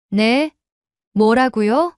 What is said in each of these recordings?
네? 뭐라고요?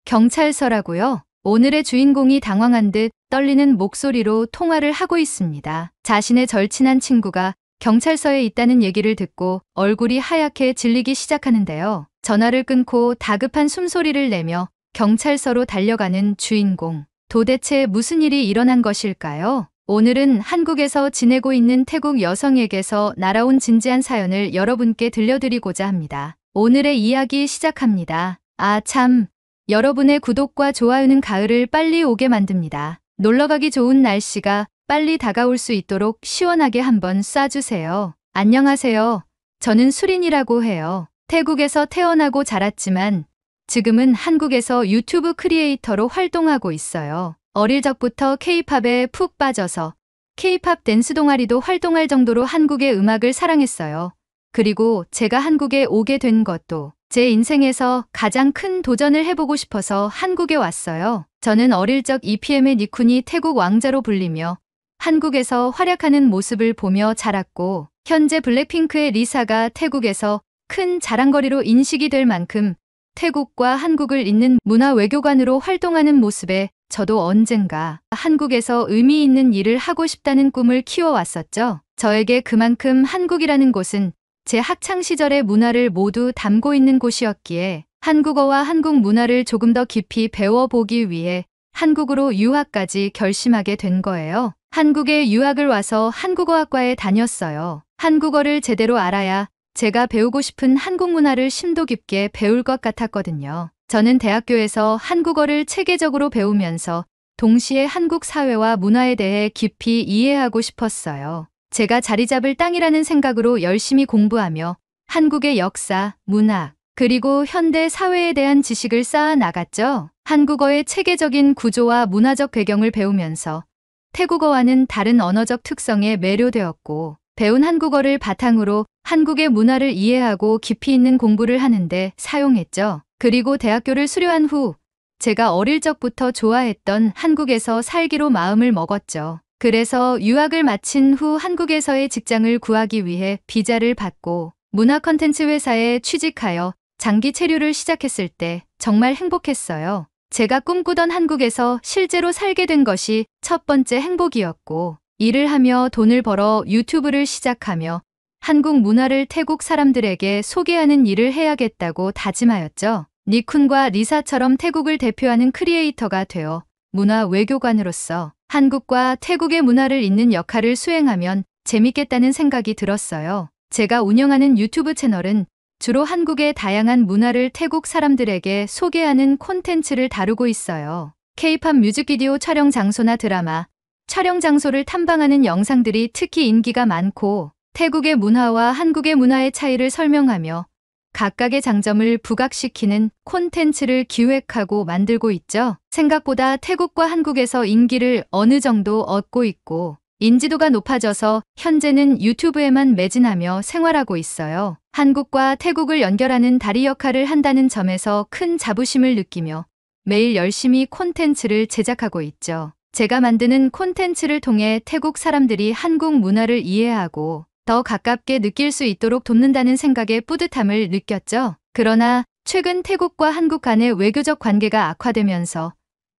경찰서라고요? 오늘의 주인공이 당황한 듯 떨리는 목소리로 통화를 하고 있습니다. 자신의 절친한 친구가 경찰서에 있다는 얘기를 듣고 얼굴이 하얗게 질리기 시작하는데요. 전화를 끊고 다급한 숨소리를 내며 경찰서로 달려가는 주인공. 도대체 무슨 일이 일어난 것일까요? 오늘은 한국에서 지내고 있는 태국 여성에게서 날아온 진지한 사연을 여러분께 들려드리고자 합니다. 오늘의 이야기 시작합니다. 아, 참. 여러분의 구독과 좋아요는 가을을 빨리 오게 만듭니다. 놀러가기 좋은 날씨가 빨리 다가올 수 있도록 시원하게 한번 쏴주세요. 안녕하세요. 저는 수린이라고 해요. 태국에서 태어나고 자랐지만 지금은 한국에서 유튜브 크리에이터로 활동하고 있어요. 어릴 적부터 K-팝에 푹 빠져서 K-팝 댄스 동아리도 활동할 정도로 한국의 음악을 사랑했어요. 그리고 제가 한국에 오게 된 것도 제 인생에서 가장 큰 도전을 해보고 싶어서 한국에 왔어요. 저는 어릴 적 EPM의 니쿤이 태국 왕자로 불리며 한국에서 활약하는 모습을 보며 자랐고, 현재 블랙핑크의 리사가 태국에서 큰 자랑거리로 인식이 될 만큼 태국과 한국을 잇는 문화 외교관으로 활동하는 모습에 저도 언젠가 한국에서 의미 있는 일을 하고 싶다는 꿈을 키워왔었죠. 저에게 그만큼 한국이라는 곳은 제 학창 시절의 문화를 모두 담고 있는 곳이었기에 한국어와 한국 문화를 조금 더 깊이 배워보기 위해 한국으로 유학까지 결심하게 된 거예요. 한국에 유학을 와서 한국어학과에 다녔어요. 한국어를 제대로 알아야 제가 배우고 싶은 한국 문화를 심도 깊게 배울 것 같았거든요. 저는 대학교에서 한국어를 체계적으로 배우면서 동시에 한국 사회와 문화에 대해 깊이 이해하고 싶었어요. 제가 자리 잡을 땅이라는 생각으로 열심히 공부하며 한국의 역사, 문화, 그리고 현대 사회에 대한 지식을 쌓아 나갔죠. 한국어의 체계적인 구조와 문화적 배경을 배우면서 태국어와는 다른 언어적 특성에 매료되었고, 배운 한국어를 바탕으로 한국의 문화를 이해하고 깊이 있는 공부를 하는데 사용했죠. 그리고 대학교를 수료한 후 제가 어릴 적부터 좋아했던 한국에서 살기로 마음을 먹었죠. 그래서 유학을 마친 후 한국에서의 직장을 구하기 위해 비자를 받고 문화 콘텐츠 회사에 취직하여 장기 체류를 시작했을 때 정말 행복했어요. 제가 꿈꾸던 한국에서 실제로 살게 된 것이 첫 번째 행복이었고, 일을 하며 돈을 벌어 유튜브를 시작하며 한국 문화를 태국 사람들에게 소개하는 일을 해야겠다고 다짐하였죠. 니쿤과 리사처럼 태국을 대표하는 크리에이터가 되어 문화 외교관으로서 한국과 태국의 문화를 잇는 역할을 수행하면 재밌겠다는 생각이 들었어요. 제가 운영하는 유튜브 채널은 주로 한국의 다양한 문화를 태국 사람들에게 소개하는 콘텐츠를 다루고 있어요. K-팝 뮤직비디오 촬영 장소나 드라마, 촬영 장소를 탐방하는 영상들이 특히 인기가 많고, 태국의 문화와 한국의 문화의 차이를 설명하며 각각의 장점을 부각시키는 콘텐츠를 기획하고 만들고 있죠. 생각보다 태국과 한국에서 인기를 어느 정도 얻고 있고 인지도가 높아져서 현재는 유튜브에만 매진하며 생활하고 있어요. 한국과 태국을 연결하는 다리 역할을 한다는 점에서 큰 자부심을 느끼며 매일 열심히 콘텐츠를 제작하고 있죠. 제가 만드는 콘텐츠를 통해 태국 사람들이 한국 문화를 이해하고 더 가깝게 느낄 수 있도록 돕는다는 생각에 뿌듯함을 느꼈죠. 그러나 최근 태국과 한국 간의 외교적 관계가 악화되면서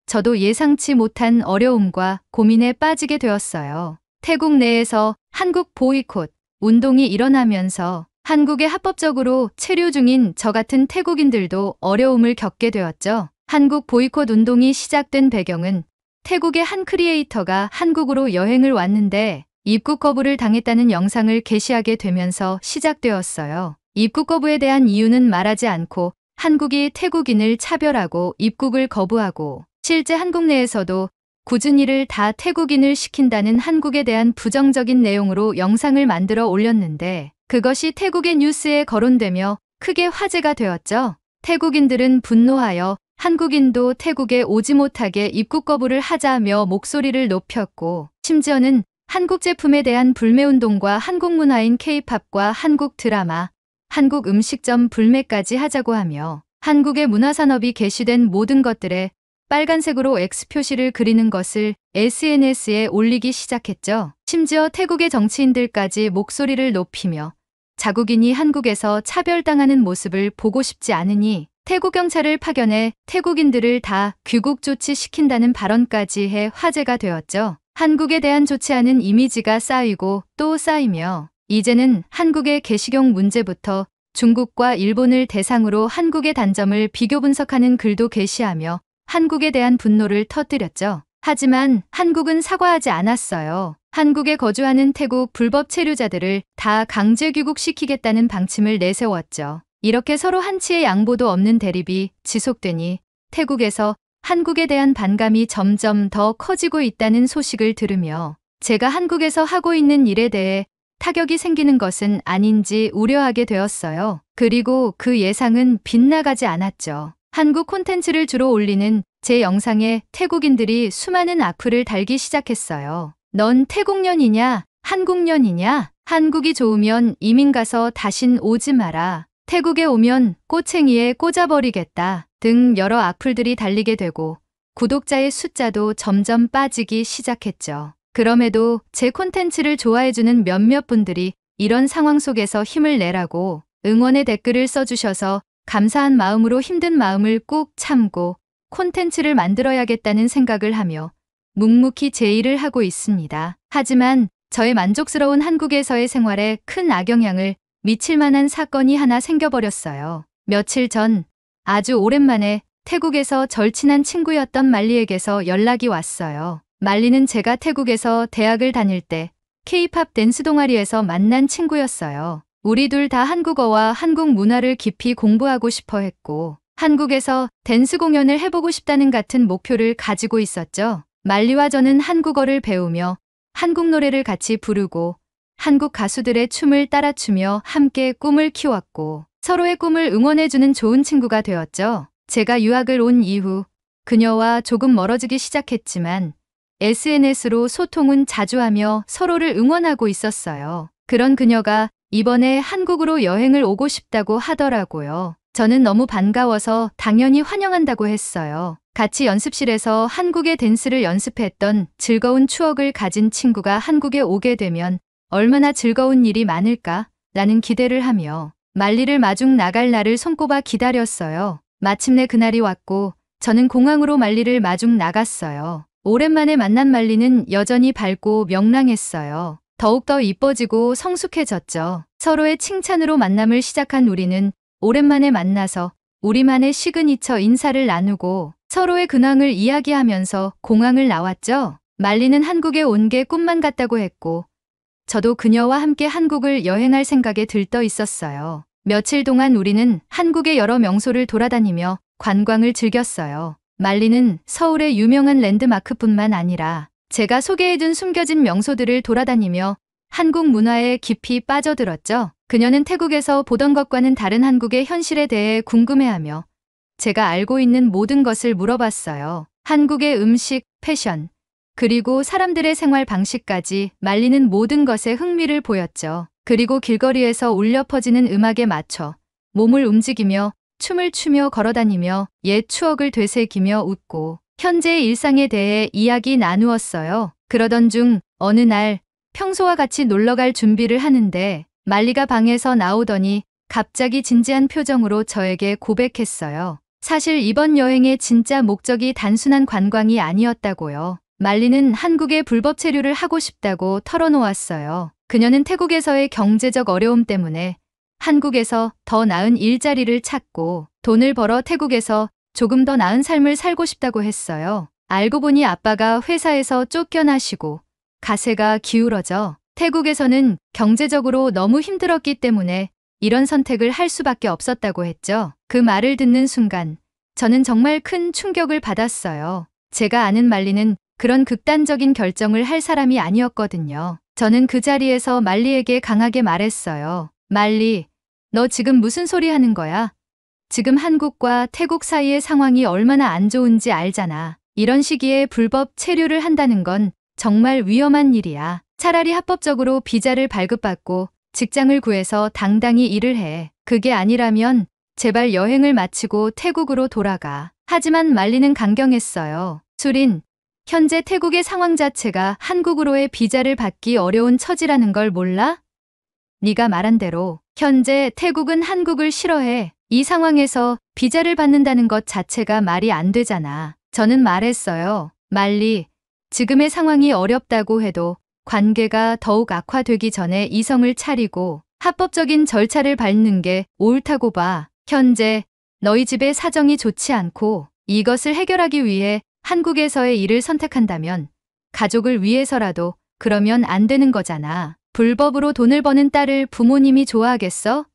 저도 예상치 못한 어려움과 고민에 빠지게 되었어요. 태국 내에서 한국 보이콧 운동이 일어나면서 한국에 합법적으로 체류 중인 저 같은 태국인들도 어려움을 겪게 되었죠. 한국 보이콧 운동이 시작된 배경은 태국의 한 크리에이터가 한국으로 여행을 왔는데 입국 거부를 당했다는 영상을 게시하게 되면서 시작되었어요. 입국 거부에 대한 이유는 말하지 않고 한국이 태국인을 차별하고 입국을 거부하고 실제 한국 내에서도 굳은 일을 다 태국인을 시킨다는 한국에 대한 부정적인 내용으로 영상을 만들어 올렸는데 그것이 태국의 뉴스에 거론되며 크게 화제가 되었죠. 태국인들은 분노하여 한국인도 태국에 오지 못하게 입국 거부를 하자며 목소리를 높였고 심지어는 한국 제품에 대한 불매운동과 한국 문화인 K-팝과 한국 드라마, 한국 음식점 불매까지 하자고 하며 한국의 문화산업이 게시된 모든 것들에 빨간색으로 X 표시를 그리는 것을 SNS에 올리기 시작했죠. 심지어 태국의 정치인들까지 목소리를 높이며 자국인이 한국에서 차별당하는 모습을 보고 싶지 않으니 태국 경찰을 파견해 태국인들을 다 귀국 조치시킨다는 발언까지 해 화제가 되었죠. 한국에 대한 좋지 않은 이미지가 쌓이고 또 쌓이며 이제는 한국의 개식용 문제부터 중국과 일본을 대상으로 한국의 단점을 비교 분석하는 글도 게시하며 한국에 대한 분노를 터뜨렸죠. 하지만 한국은 사과하지 않았어요. 한국에 거주하는 태국 불법 체류자들을 다 강제 귀국시키겠다는 방침을 내세웠죠. 이렇게 서로 한치의 양보도 없는 대립이 지속되니 태국에서 한국에 대한 반감이 점점 더 커지고 있다는 소식을 들으며 제가 한국에서 하고 있는 일에 대해 타격이 생기는 것은 아닌지 우려하게 되었어요. 그리고 그 예상은 빗나가지 않았죠. 한국 콘텐츠를 주로 올리는 제 영상에 태국인들이 수많은 악플을 달기 시작했어요. 넌 태국년이냐? 한국년이냐? 한국이 좋으면 이민 가서 다신 오지 마라. 태국에 오면 꼬챙이에 꽂아버리겠다. 등 여러 악플들이 달리게 되고 구독자의 숫자도 점점 빠지기 시작했죠. 그럼에도 제 콘텐츠를 좋아해주는 몇몇 분들이 이런 상황 속에서 힘을 내라고 응원의 댓글을 써주셔서 감사한 마음으로 힘든 마음을 꾹 참고 콘텐츠를 만들어야겠다는 생각을 하며 묵묵히 제 일을 하고 있습니다. 하지만 저의 만족스러운 한국에서의 생활에 큰 악영향을 미칠 만한 사건이 하나 생겨버렸어요. 며칠 전 아주 오랜만에 태국에서 절친한 친구였던 말리에게서 연락이 왔어요. 말리는 제가 태국에서 대학을 다닐 때 K-팝 댄스 동아리에서 만난 친구였어요. 우리 둘 다 한국어와 한국 문화를 깊이 공부하고 싶어 했고 한국에서 댄스 공연을 해보고 싶다는 같은 목표를 가지고 있었죠. 말리와 저는 한국어를 배우며 한국 노래를 같이 부르고 한국 가수들의 춤을 따라 추며 함께 꿈을 키웠고 서로의 꿈을 응원해주는 좋은 친구가 되었죠. 제가 유학을 온 이후 그녀와 조금 멀어지기 시작했지만 SNS로 소통은 자주 하며 서로를 응원하고 있었어요. 그런 그녀가 이번에 한국으로 여행을 오고 싶다고 하더라고요. 저는 너무 반가워서 당연히 환영한다고 했어요. 같이 연습실에서 한국의 댄스를 연습했던 즐거운 추억을 가진 친구가 한국에 오게 되면 얼마나 즐거운 일이 많을까? 라는 기대를 하며 말리를 마중 나갈 날을 손꼽아 기다렸어요. 마침내 그날이 왔고 저는 공항으로 말리를 마중 나갔어요. 오랜만에 만난 말리는 여전히 밝고 명랑했어요. 더욱더 이뻐지고 성숙해졌죠. 서로의 칭찬으로 만남을 시작한 우리는 오랜만에 만나서 우리만의 시그니처 인사를 나누고 서로의 근황을 이야기하면서 공항을 나왔죠. 말리는 한국에 온 게 꿈만 같다고 했고 저도 그녀와 함께 한국을 여행할 생각에 들떠 있었어요. 며칠 동안 우리는 한국의 여러 명소를 돌아다니며 관광을 즐겼어요. 말리는 서울의 유명한 랜드마크뿐만 아니라 제가 소개해준 숨겨진 명소들을 돌아다니며 한국 문화에 깊이 빠져들었죠. 그녀는 태국에서 보던 것과는 다른 한국의 현실에 대해 궁금해하며 제가 알고 있는 모든 것을 물어봤어요. 한국의 음식, 패션, 그리고 사람들의 생활 방식까지 말리는 모든 것에 흥미를 보였죠. 그리고 길거리에서 울려 퍼지는 음악에 맞춰 몸을 움직이며 춤을 추며 걸어다니며 옛 추억을 되새기며 웃고 현재의 일상에 대해 이야기 나누었어요. 그러던 중 어느 날 평소와 같이 놀러갈 준비를 하는데 말리가 방에서 나오더니 갑자기 진지한 표정으로 저에게 고백했어요. 사실 이번 여행의 진짜 목적이 단순한 관광이 아니었다고요. 말리는 한국에 불법 체류를 하고 싶다고 털어놓았어요. 그녀는 태국에서의 경제적 어려움 때문에 한국에서 더 나은 일자리를 찾고 돈을 벌어 태국에서 조금 더 나은 삶을 살고 싶다고 했어요. 알고 보니 아빠가 회사에서 쫓겨나시고 가세가 기울어져 태국에서는 경제적으로 너무 힘들었기 때문에 이런 선택을 할 수밖에 없었다고 했죠. 그 말을 듣는 순간 저는 정말 큰 충격을 받았어요. 제가 아는 말리는 그런 극단적인 결정을 할 사람이 아니었거든요. 저는 그 자리에서 말리에게 강하게 말했어요. 말리, 너 지금 무슨 소리 하는 거야? 지금 한국과 태국 사이의 상황이 얼마나 안 좋은지 알잖아. 이런 시기에 불법 체류를 한다는 건 정말 위험한 일이야. 차라리 합법적으로 비자를 발급받고 직장을 구해서 당당히 일을 해. 그게 아니라면 제발 여행을 마치고 태국으로 돌아가. 하지만 말리는 강경했어요. 수린, 현재 태국의 상황 자체가 한국으로의 비자를 받기 어려운 처지라는 걸 몰라? 네가 말한 대로 현재 태국은 한국을 싫어해. 이 상황에서 비자를 받는다는 것 자체가 말이 안 되잖아. 저는 말했어요. 말리, 지금의 상황이 어렵다고 해도 관계가 더욱 악화되기 전에 이성을 차리고 합법적인 절차를 밟는 게 옳다고 봐. 현재 너희 집의 사정이 좋지 않고 이것을 해결하기 위해 한국에서의 일을 선택한다면 가족을 위해서라도 그러면 안 되는 거잖아. 불법으로 돈을 버는 딸을 부모님이 좋아하겠어?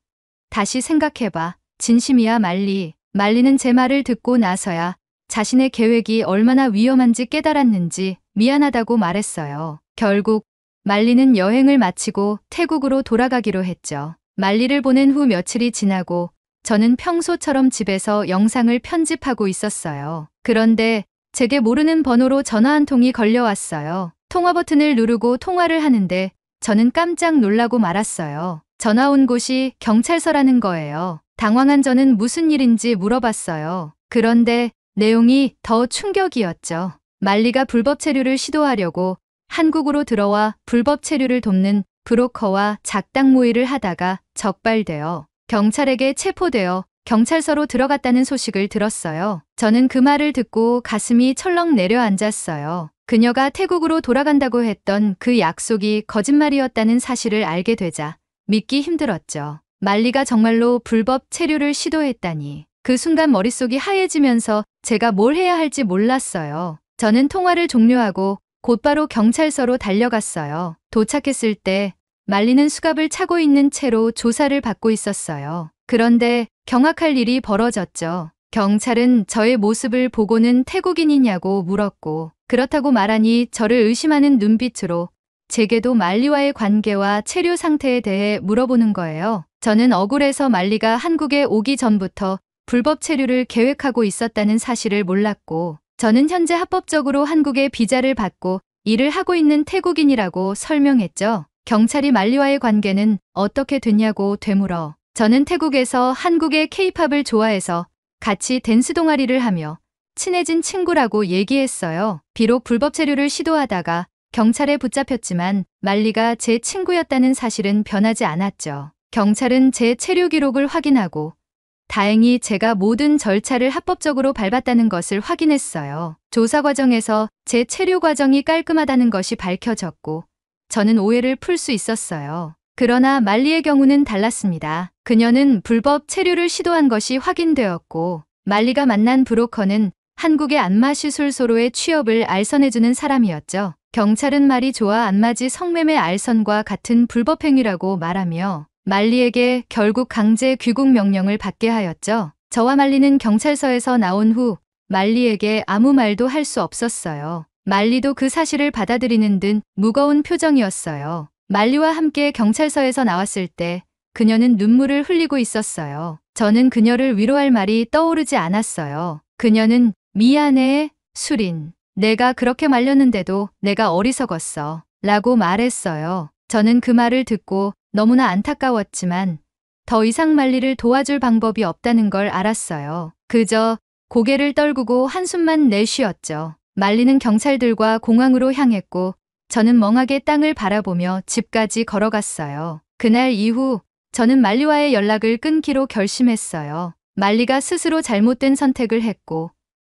다시 생각해봐. 진심이야, 말리. 말리는 제 말을 듣고 나서야 자신의 계획이 얼마나 위험한지 깨달았는지 미안하다고 말했어요. 결국 말리는 여행을 마치고 태국으로 돌아가기로 했죠. 말리를 보낸 후 며칠이 지나고 저는 평소처럼 집에서 영상을 편집하고 있었어요. 그런데 제게 모르는 번호로 전화 한 통이 걸려왔어요. 통화 버튼을 누르고 통화를 하는데 저는 깜짝 놀라고 말았어요. 전화 온 곳이 경찰서라는 거예요. 당황한 저는 무슨 일인지 물어봤어요. 그런데 내용이 더 충격이었죠. 말리가 불법 체류를 시도하려고 한국으로 들어와 불법 체류를 돕는 브로커와 작당 모의를 하다가 적발되어 경찰에게 체포되어 경찰서로 들어갔다는 소식을 들었어요. 저는 그 말을 듣고 가슴이 철렁 내려앉았어요. 그녀가 태국으로 돌아간다고 했던 그 약속이 거짓말이었다는 사실을 알게 되자 믿기 힘들었죠. 말리가 정말로 불법 체류를 시도했다니. 그 순간 머릿속이 하얘지면서 제가 뭘 해야 할지 몰랐어요. 저는 통화를 종료하고 곧바로 경찰서로 달려갔어요. 도착했을 때 말리는 수갑을 차고 있는 채로 조사를 받고 있었어요. 그런데 경악할 일이 벌어졌죠. 경찰은 저의 모습을 보고는 태국인이냐고 물었고 그렇다고 말하니 저를 의심하는 눈빛으로 제게도 말리와의 관계와 체류 상태에 대해 물어보는 거예요. 저는 억울해서 말리가 한국에 오기 전부터 불법 체류를 계획하고 있었다는 사실을 몰랐고 저는 현재 합법적으로 한국에 비자를 받고 일을 하고 있는 태국인이라고 설명했죠. 경찰이 말리와의 관계는 어떻게 됐냐고 되물어 저는 태국에서 한국의 케이팝을 좋아해서 같이 댄스 동아리를 하며 친해진 친구라고 얘기했어요. 비록 불법 체류를 시도하다가 경찰에 붙잡혔지만 말리가 제 친구였다는 사실은 변하지 않았죠. 경찰은 제 체류 기록을 확인하고 다행히 제가 모든 절차를 합법적으로 밟았다는 것을 확인했어요. 조사 과정에서 제 체류 과정이 깔끔하다는 것이 밝혀졌고 저는 오해를 풀 수 있었어요. 그러나 말리의 경우는 달랐습니다. 그녀는 불법 체류를 시도한 것이 확인되었고 말리가 만난 브로커는 한국의 안마시술소로의 취업을 알선해주는 사람이었죠. 경찰은 말이 좋아 안마지 성매매 알선과 같은 불법 행위라고 말하며 말리에게 결국 강제 귀국 명령을 받게 하였죠. 저와 말리는 경찰서에서 나온 후 말리에게 아무 말도 할 수 없었어요. 말리도 그 사실을 받아들이는 듯 무거운 표정이었어요. 말리와 함께 경찰서에서 나왔을 때 그녀는 눈물을 흘리고 있었어요. 저는 그녀를 위로할 말이 떠오르지 않았어요. 그녀는 미안해, 수린. 내가 그렇게 말렸는데도 내가 어리석었어. 라고 말했어요. 저는 그 말을 듣고 너무나 안타까웠지만 더 이상 말리를 도와줄 방법이 없다는 걸 알았어요. 그저 고개를 떨구고 한숨만 내쉬었죠. 말리는 경찰들과 공항으로 향했고 저는 멍하게 땅을 바라보며 집까지 걸어갔어요. 그날 이후 저는 말리와의 연락을 끊기로 결심했어요. 말리가 스스로 잘못된 선택을 했고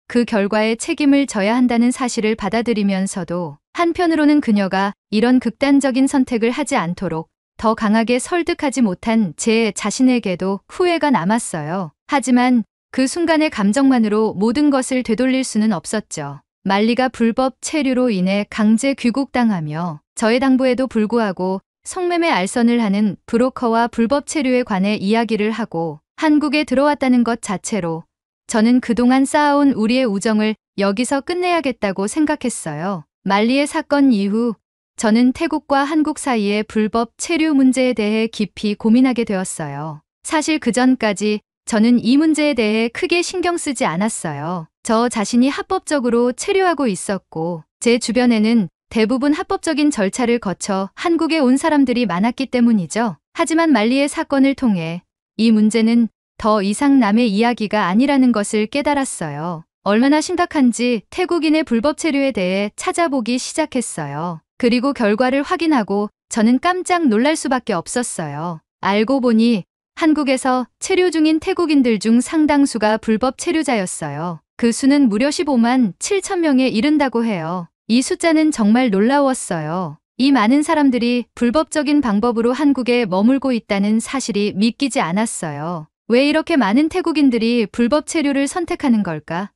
그 결과에 책임을 져야 한다는 사실을 받아들이면서도 한편으로는 그녀가 이런 극단적인 선택을 하지 않도록 더 강하게 설득하지 못한 제 자신에게도 후회가 남았어요. 하지만 그 순간의 감정만으로 모든 것을 되돌릴 수는 없었죠. 말리가 불법 체류로 인해 강제 귀국당하며 저의 당부에도 불구하고 성매매 알선을 하는 브로커와 불법 체류에 관해 이야기를 하고 한국에 들어왔다는 것 자체로 저는 그동안 쌓아온 우리의 우정을 여기서 끝내야겠다고 생각했어요. 말리의 사건 이후 저는 태국과 한국 사이의 불법 체류 문제에 대해 깊이 고민하게 되었어요. 사실 그전까지 저는 이 문제에 대해 크게 신경 쓰지 않았어요. 저 자신이 합법적으로 체류하고 있었고 제 주변에는 대부분 합법적인 절차를 거쳐 한국에 온 사람들이 많았기 때문이죠. 하지만 말리의 사건을 통해 이 문제는 더 이상 남의 이야기가 아니라는 것을 깨달았어요. 얼마나 심각한지 태국인의 불법 체류에 대해 찾아보기 시작했어요. 그리고 결과를 확인하고 저는 깜짝 놀랄 수밖에 없었어요. 알고 보니 한국에서 체류 중인 태국인들 중 상당수가 불법 체류자였어요. 그 수는 무려 15만 7천 명에 이른다고 해요. 이 숫자는 정말 놀라웠어요. 이 많은 사람들이 불법적인 방법으로 한국에 머물고 있다는 사실이 믿기지 않았어요. 왜 이렇게 많은 태국인들이 불법 체류를 선택하는 걸까?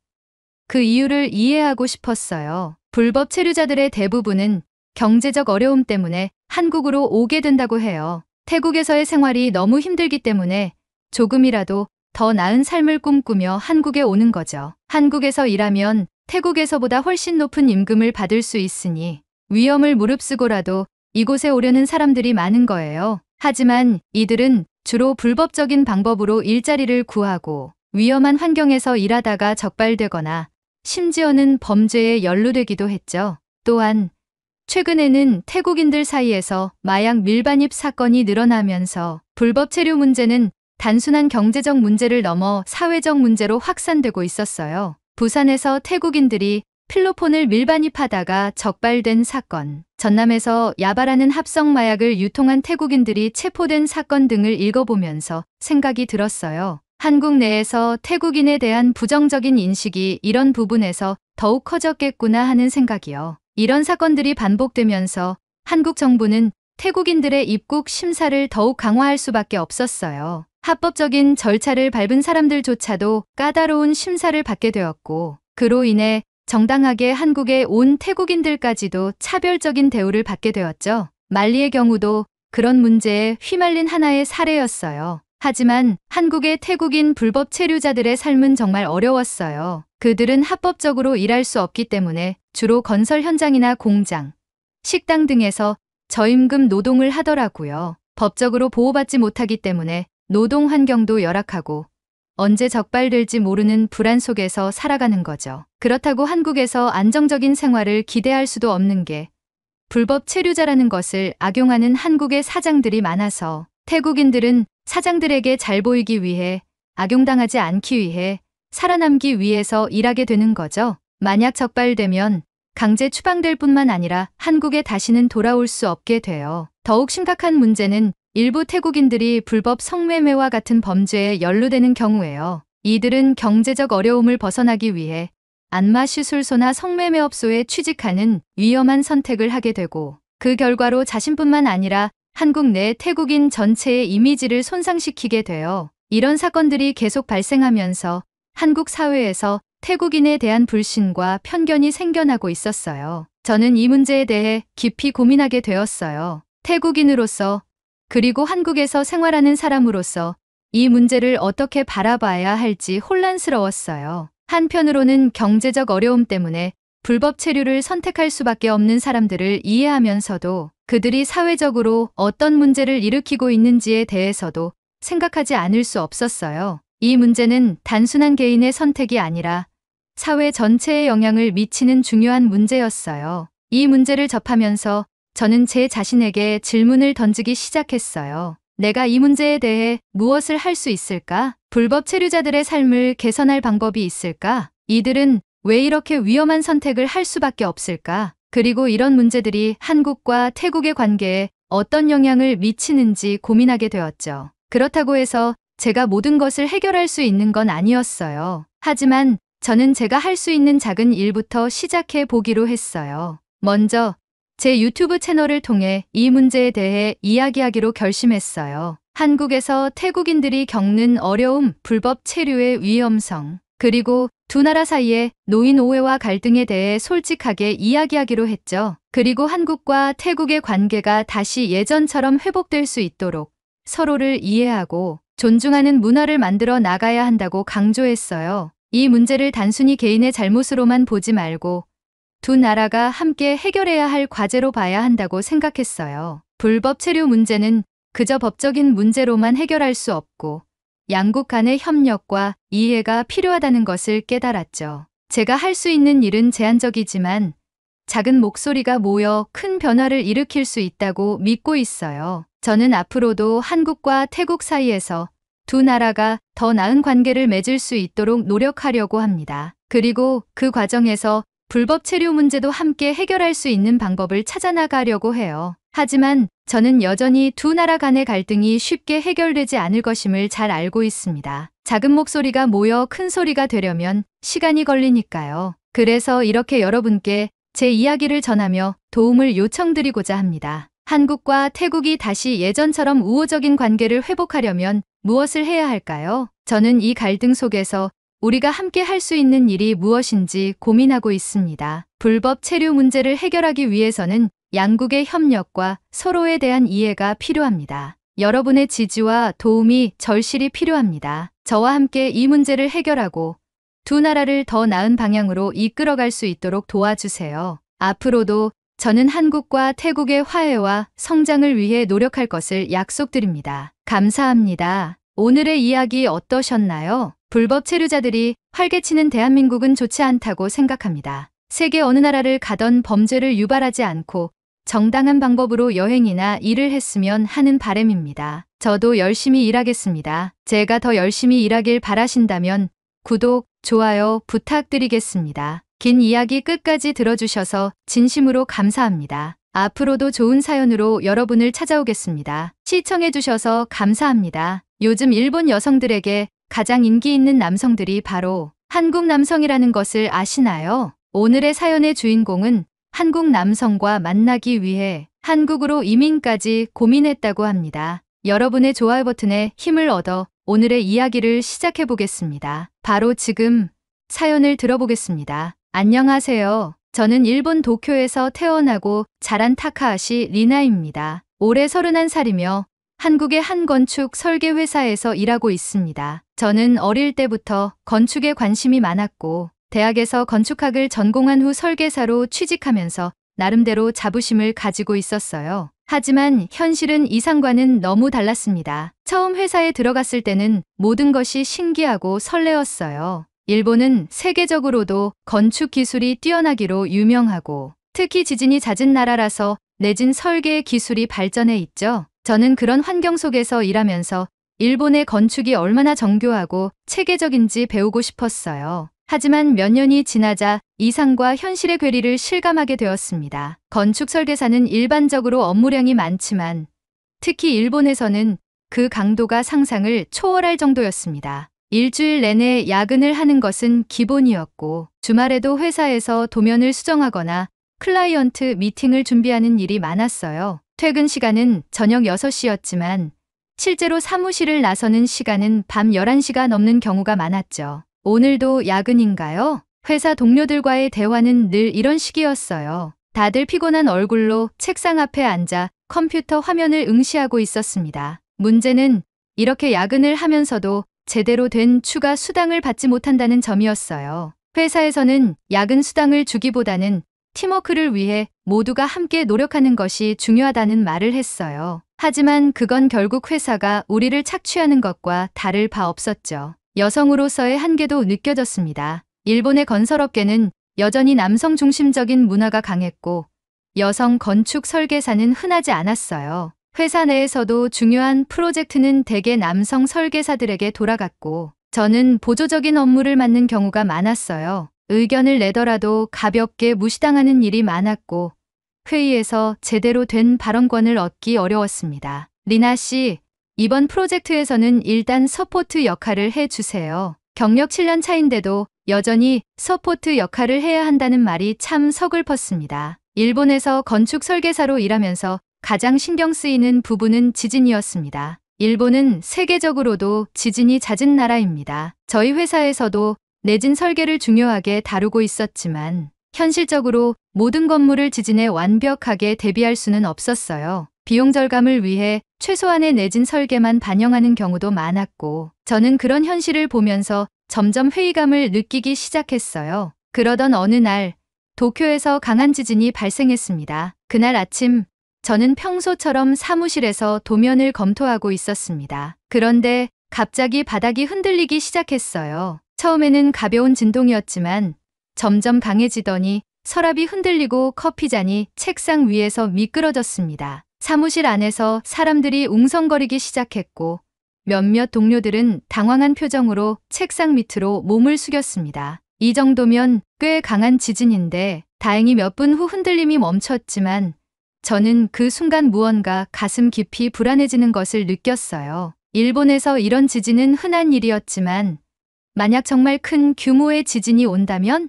그 이유를 이해하고 싶었어요. 불법 체류자들의 대부분은 경제적 어려움 때문에 한국으로 오게 된다고 해요. 태국에서의 생활이 너무 힘들기 때문에 조금이라도 더 나은 삶을 꿈꾸며 한국에 오는 거죠. 한국에서 일하면 태국에서보다 훨씬 높은 임금을 받을 수 있으니 위험을 무릅쓰고라도 이곳에 오려는 사람들이 많은 거예요. 하지만 이들은 주로 불법적인 방법으로 일자리를 구하고 위험한 환경에서 일하다가 적발되거나 심지어는 범죄에 연루되기도 했죠. 또한 최근에는 태국인들 사이에서 마약 밀반입 사건이 늘어나면서 불법 체류 문제는 단순한 경제적 문제를 넘어 사회적 문제로 확산되고 있었어요. 부산에서 태국인들이 필로폰을 밀반입하다가 적발된 사건, 전남에서 야바라는 합성 마약을 유통한 태국인들이 체포된 사건 등을 읽어보면서 생각이 들었어요. 한국 내에서 태국인에 대한 부정적인 인식이 이런 부분에서 더욱 커졌겠구나 하는 생각이요. 이런 사건들이 반복되면서 한국 정부는 태국인들의 입국 심사를 더욱 강화할 수밖에 없었어요. 합법적인 절차를 밟은 사람들조차도 까다로운 심사를 받게 되었고, 그로 인해 정당하게 한국에 온 태국인들까지도 차별적인 대우를 받게 되었죠. 말리의 경우도 그런 문제에 휘말린 하나의 사례였어요. 하지만 한국의 태국인 불법 체류자들의 삶은 정말 어려웠어요. 그들은 합법적으로 일할 수 없기 때문에 주로 건설 현장이나 공장, 식당 등에서 저임금 노동을 하더라고요. 법적으로 보호받지 못하기 때문에 노동 환경도 열악하고 언제 적발될지 모르는 불안 속에서 살아가는 거죠. 그렇다고 한국에서 안정적인 생활을 기대할 수도 없는 게 불법 체류자라는 것을 악용하는 한국의 사장들이 많아서 태국인들은 사장들에게 잘 보이기 위해, 악용당하지 않기 위해, 살아남기 위해서 일하게 되는 거죠. 만약 적발되면 강제 추방될 뿐만 아니라 한국에 다시는 돌아올 수 없게 돼요. 더욱 심각한 문제는 일부 태국인들이 불법 성매매와 같은 범죄에 연루되는 경우예요. 이들은 경제적 어려움을 벗어나기 위해 안마시술소나 성매매업소에 취직하는 위험한 선택을 하게 되고, 그 결과로 자신뿐만 아니라 한국 내 태국인 전체의 이미지를 손상시키게 돼요. 이런 사건들이 계속 발생하면서 한국 사회에서 태국인에 대한 불신과 편견이 생겨나고 있었어요. 저는 이 문제에 대해 깊이 고민하게 되었어요. 태국인으로서, 그리고 한국에서 생활하는 사람으로서 이 문제를 어떻게 바라봐야 할지 혼란스러웠어요. 한편으로는 경제적 어려움 때문에 불법 체류를 선택할 수밖에 없는 사람들을 이해하면서도 그들이 사회적으로 어떤 문제를 일으키고 있는지에 대해서도 생각하지 않을 수 없었어요. 이 문제는 단순한 개인의 선택이 아니라 사회 전체에 영향을 미치는 중요한 문제였어요. 이 문제를 접하면서 저는 제 자신에게 질문을 던지기 시작했어요. 내가 이 문제에 대해 무엇을 할 수 있을까? 불법 체류자들의 삶을 개선할 방법이 있을까? 이들은 왜 이렇게 위험한 선택을 할 수밖에 없을까? 그리고 이런 문제들이 한국과 태국의 관계에 어떤 영향을 미치는지 고민하게 되었죠. 그렇다고 해서 제가 모든 것을 해결할 수 있는 건 아니었어요. 하지만 저는 제가 할 수 있는 작은 일부터 시작해 보기로 했어요. 먼저 제 유튜브 채널을 통해 이 문제에 대해 이야기하기로 결심했어요. 한국에서 태국인들이 겪는 어려움, 불법 체류의 위험성, 그리고 두 나라 사이의 노인 오해와 갈등에 대해 솔직하게 이야기하기로 했죠. 그리고 한국과 태국의 관계가 다시 예전처럼 회복될 수 있도록 서로를 이해하고 존중하는 문화를 만들어 나가야 한다고 강조했어요. 이 문제를 단순히 개인의 잘못으로만 보지 말고 두 나라가 함께 해결해야 할 과제로 봐야 한다고 생각했어요. 불법 체류 문제는 그저 법적인 문제로만 해결할 수 없고 양국 간의 협력과 이해가 필요하다는 것을 깨달았죠. 제가 할 수 있는 일은 제한적이지만 작은 목소리가 모여 큰 변화를 일으킬 수 있다고 믿고 있어요. 저는 앞으로도 한국과 태국 사이에서 두 나라가 더 나은 관계를 맺을 수 있도록 노력하려고 합니다. 그리고 그 과정에서 불법 체류 문제도 함께 해결할 수 있는 방법을 찾아나가려고 해요. 하지만 저는 여전히 두 나라 간의 갈등이 쉽게 해결되지 않을 것임을 잘 알고 있습니다. 작은 목소리가 모여 큰 소리가 되려면 시간이 걸리니까요. 그래서 이렇게 여러분께 제 이야기를 전하며 도움을 요청드리고자 합니다. 한국과 태국이 다시 예전처럼 우호적인 관계를 회복하려면 무엇을 해야 할까요? 저는 이 갈등 속에서 우리가 함께 할 수 있는 일이 무엇인지 고민하고 있습니다. 불법 체류 문제를 해결하기 위해서는 양국의 협력과 서로에 대한 이해가 필요합니다. 여러분의 지지와 도움이 절실히 필요합니다. 저와 함께 이 문제를 해결하고 두 나라를 더 나은 방향으로 이끌어갈 수 있도록 도와주세요. 앞으로도 저는 한국과 태국의 화해와 성장을 위해 노력할 것을 약속드립니다. 감사합니다. 오늘의 이야기 어떠셨나요? 불법 체류자들이 활개치는 대한민국은 좋지 않다고 생각합니다. 세계 어느 나라를 가던 범죄를 유발하지 않고 정당한 방법으로 여행이나 일을 했으면 하는 바람입니다. 저도 열심히 일하겠습니다. 제가 더 열심히 일하길 바라신다면 구독, 좋아요 부탁드리겠습니다. 긴 이야기 끝까지 들어주셔서 진심으로 감사합니다. 앞으로도 좋은 사연으로 여러분을 찾아오겠습니다. 시청해주셔서 감사합니다. 요즘 일본 여성들에게 가장 인기 있는 남성들이 바로 한국 남성이라는 것을 아시나요? 오늘의 사연의 주인공은 한국 남성과 만나기 위해 한국으로 이민까지 고민했다고 합니다. 여러분의 좋아요 버튼에 힘을 얻어 오늘의 이야기를 시작해 보겠습니다. 바로 지금 사연을 들어보겠습니다. 안녕하세요. 저는 일본 도쿄에서 태어나고 자란 타카하시 리나입니다. 올해 31살이며 한국의 한 건축 설계 회사에서 일하고 있습니다. 저는 어릴 때부터 건축에 관심이 많았고 대학에서 건축학을 전공한 후 설계사로 취직하면서 나름대로 자부심을 가지고 있었어요. 하지만 현실은 이상과는 너무 달랐습니다. 처음 회사에 들어갔을 때는 모든 것이 신기하고 설레었어요. 일본은 세계적으로도 건축 기술이 뛰어나기로 유명하고 특히 지진이 잦은 나라라서 내진 설계 기술이 발전해 있죠. 저는 그런 환경 속에서 일하면서 일본의 건축이 얼마나 정교하고 체계적인지 배우고 싶었어요. 하지만 몇 년이 지나자 이상과 현실의 괴리를 실감하게 되었습니다. 건축 설계사는 일반적으로 업무량이 많지만 특히 일본에서는 그 강도가 상상을 초월할 정도였습니다. 일주일 내내 야근을 하는 것은 기본이었고 주말에도 회사에서 도면을 수정하거나 클라이언트 미팅을 준비하는 일이 많았어요. 퇴근 시간은 저녁 6시였지만 실제로 사무실을 나서는 시간은 밤 11시가 넘는 경우가 많았죠. 오늘도 야근인가요? 회사 동료들과의 대화는 늘 이런 식이었어요. 다들 피곤한 얼굴로 책상 앞에 앉아 컴퓨터 화면을 응시하고 있었습니다. 문제는 이렇게 야근을 하면서도 제대로 된 추가 수당을 받지 못한다는 점이었어요. 회사에서는 야근 수당을 주기보다는 팀워크를 위해 모두가 함께 노력하는 것이 중요하다는 말을 했어요. 하지만 그건 결국 회사가 우리를 착취하는 것과 다를 바 없었죠. 여성으로서의 한계도 느껴졌습니다. 일본의 건설업계는 여전히 남성 중심적인 문화가 강했고 여성 건축 설계사는 흔하지 않았어요. 회사 내에서도 중요한 프로젝트는 대개 남성 설계사들에게 돌아갔고 저는 보조적인 업무를 맡는 경우가 많았어요. 의견을 내더라도 가볍게 무시당하는 일이 많았고 회의에서 제대로 된 발언권을 얻기 어려웠습니다. 리나 씨, 이번 프로젝트에서는 일단 서포트 역할을 해주세요. 경력 7년 차인데도 여전히 서포트 역할을 해야 한다는 말이 참 서글펐습니다. 일본에서 건축 설계사로 일하면서 가장 신경 쓰이는 부분은 지진이었습니다. 일본은 세계적으로도 지진이 잦은 나라입니다. 저희 회사에서도 내진 설계를 중요하게 다루고 있었지만 현실적으로 모든 건물을 지진에 완벽하게 대비할 수는 없었어요. 비용 절감을 위해 최소한의 내진 설계만 반영하는 경우도 많았고 저는 그런 현실을 보면서 점점 회의감을 느끼기 시작했어요. 그러던 어느 날 도쿄에서 강한 지진이 발생했습니다. 그날 아침 저는 평소처럼 사무실에서 도면을 검토하고 있었습니다. 그런데 갑자기 바닥이 흔들리기 시작했어요. 처음에는 가벼운 진동이었지만 점점 강해지더니 서랍이 흔들리고 커피잔이 책상 위에서 미끄러졌습니다. 사무실 안에서 사람들이 웅성거리기 시작했고 몇몇 동료들은 당황한 표정으로 책상 밑으로 몸을 숙였습니다. 이 정도면 꽤 강한 지진인데 다행히 몇 분 후 흔들림이 멈췄지만 저는 그 순간 무언가 가슴 깊이 불안해지는 것을 느꼈어요. 일본에서 이런 지진은 흔한 일이었지만 만약 정말 큰 규모의 지진이 온다면